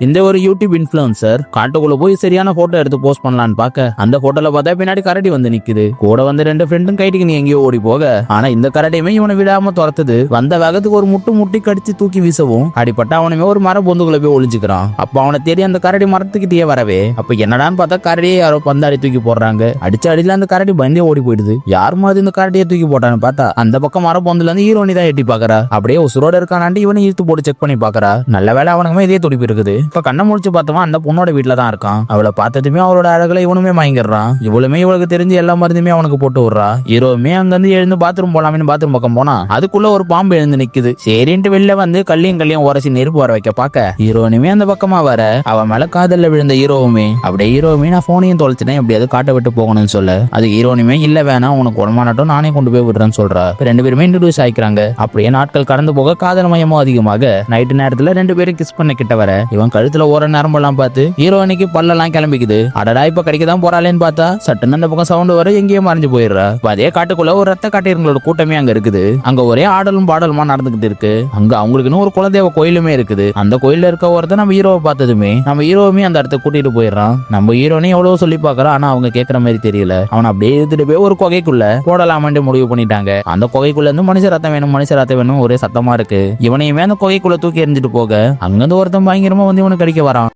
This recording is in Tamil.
இந்த ஒரு யூடியூப் இன்ஃபுளுசர் காட்டுக்குள்ள போய் சரியான போட்டோ எடுத்து போஸ்ட் பண்ணலான்னு பாக்க அந்த போட்டோல பார்த்தா பின்னாடி கரடி வந்து நிக்குது. கூட வந்து ரெண்டு ஃப்ரெண்டும் கைட்டுக்கு நீ எங்கேயோ ஓடி போக, ஆனா இந்த கரடியுமே இவனை விடாம துரத்துது. வந்த வேகத்துக்கு ஒரு முட்டி கடிச்சு தூக்கி வீசவும் அடிப்பட்ட அவனுமே ஒரு மர பொந்துக்குள்ள போய் ஒளிஞ்சுக்கிறான். அப்ப அவனை தேடி அந்த கரடி மரத்துக்கிட்டே வரவே, அப்ப என்னடான்னு பார்த்தா கரடியே யாரோ பந்தாடி தூக்கி போடுறாங்க. அடியில அந்த கரடி பயந்தே ஓடி போயிடுது. யார் மாதிரி இந்த கரடியை தூக்கி போட்டான்னு பார்த்தா அந்த பக்கம் மர பொந்துல இருந்து ஹீரோனி தான் எட்டி பாக்குறா. அப்படியே உசுரோட இருக்கானாண்டி இவனை இழுத்து போட்டு செக் பண்ணி பாக்குறா. நல்ல வேலை அவனுக்குமே இதே துடிப்பு இருக்குது. இப்ப கண்ணை முடிச்சு பார்த்தவன் அந்த பொண்ணோட வீட்டுல தான் இருக்கான். அவளை பார்த்ததுமே அவளோட அழகுல இவனுமே மயங்கிடுறான். இவளுமே இவளுக்கு தெரிஞ்சு எல்லா மருந்துமே அவனுக்கு போட்டு விடுறா. ஹீரோமே அங்க இருந்து எழுந்து பாத்ரூம் போலாம்னு பாத்ரூம் பக்கம் போனா அதுக்குள்ள ஒரு பாம்பு எழுந்து நிக்குது. சரின்ட்டு வெளில வந்து கல்லையும் உரசி நெருப்பு வர வைக்க பாக்க ஹீரோனுமே அந்த பக்கமா வர அவன் மேல காதல்ல விழுந்த ஹீரோவுமே அப்படியே ஹீரோவுமே நான் போனையும் தொலைச்சிட்டேன் எப்படியாவது காட்ட விட்டு போகணும்னு சொல்ல அது ஹீரோனுமே இல்ல வேணாம் உனக்கு உடமானட்டும் நானே கொண்டு போய் விடுறேன்னு சொல்றா. ரெண்டு பேருமே இன்ட்ரோடியூஸ் ஆயிக்கிறாங்க. அப்படியே நாட்கள் கடந்து போக காதல் மயமும் அதிகமாக நைட்டு நேரத்துல ரெண்டு பேரும் கிஸ் பண்ண கிட்ட வர இவன் கழுத்துல ஓர நரம்பெல்லாம் பார்த்து ஹீரோயினிக்கு பல்லெல்லாம் கிளம்பிக்குது. அடடா இப்ப கிடைக்கதான் போறாளேன்னு பார்த்தா சட்டுன்னு அந்த பக்கம் சவுண்ட் வர எங்கேயோ மறைஞ்சு போயிடுறா. அதே காட்டுக்குள்ள ஒரு ரத்த காட்டியங்களோட கூட்டமே அங்க இருக்குது. அங்க ஒரே ஆடலும் பாடலுமா நடந்துகிட்டு இருக்கு. அங்க அவங்களுக்குன்னு ஒரு குலதெய்வ கோயிலுமே இருக்குது. அந்த கோயில்ல இருக்க ஒருத்தர் நம்ம ஹீரோவை பார்த்ததுமே நம்ம ஹீரோவுமே அந்த இடத்த கூட்டிட்டு போயிடுறான். நம்ம ஹீரோனே எவ்வளவு சொல்லி பாக்குறான், ஆனா அவங்க கேட்கற மாதிரி தெரியல. அவன் அப்படியே எடுத்துட்டு போய் ஒரு குகைக்குள்ள போடலாமன்ட்டு முடிவு பண்ணிட்டாங்க. அந்த குகைக்குள்ள இருந்து மனுஷ ரத்தம் வேணும் ஒரே சத்தமா இருக்கு. இவனையுமே அந்த குகைக்குள்ள தூக்கி எறிஞ்சிட்டு போக அங்கிருந்து ஒருத்தன் பயங்கரமா வந்து இவனுக்கு கடிக்க வரான்.